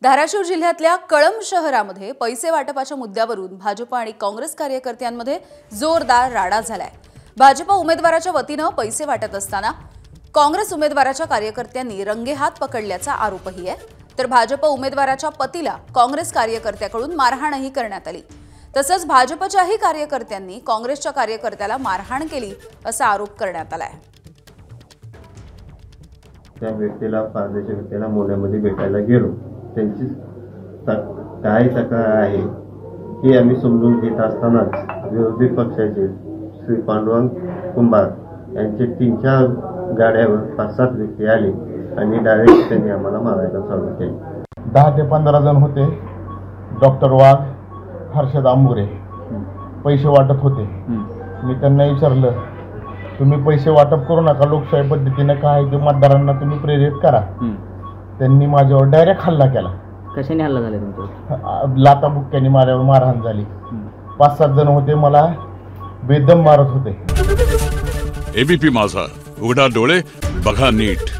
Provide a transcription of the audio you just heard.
धाराशिव जिल्ह्यातल्या कळंब शहरामध्ये पैसे वाटपाच्या मुद्द्यावरून भाजप आणि काँग्रेस कार्यकर्त्यांमध्ये जोरदार राडा झालाय। भाजप उमेदवाराच्या वतीने पैसे वाटत असताना काँग्रेस उमेदवाराच्या कार्यकर्त्यांनी रंगेहात पकडल्याचा आरोपही आहे। तर भाजप उमेदवाराच्या पतीला काँग्रेस कार्यकर्त्याकडून मारहाणही करण्यात आली। तसंच भाजपच्याही कार्यकर्त्यांनी काँग्रेसच्या कार्यकर्त्याला मारहाण केली असा आरोप करण्यात आलाय। त्या व्यक्तीला पारदेशी व्यक्तीला मोल्यामध्ये भेटायला गेलो। त्यांची काय तक्रार आहे की आम्ही समजून घेत असतानाच विरोधी पक्षाचे श्री पांडुरंग कुंभार यांचे 3-4 गाड्यावर 5-7 व्यक्ती आले आणि डायरेक्ट त्यांनी आम्हाला मारायला चालू केले। 10 ते 15 जण होते। डॉक्टर वाघ, हर्षद आंबुरे पैसे वाटत होते। मी त्यांना विचारलं, तुम्ही पैसे वाटप करू नका, लोकशाही पद्धतीने काय ते मतदारांना तुम्ही प्रेरित करा। त्यांनी माझ्यावर डायरेक्ट हल्ला केला। कशाने हल्ला झाला तुमच्यावर? लाता बुक्क्याने माझ्यावर मारहाण झाली। 5-7 जण होते, मला बेदम मारत होते। एबीपी माझा, उघडा डोळे बघा नीट।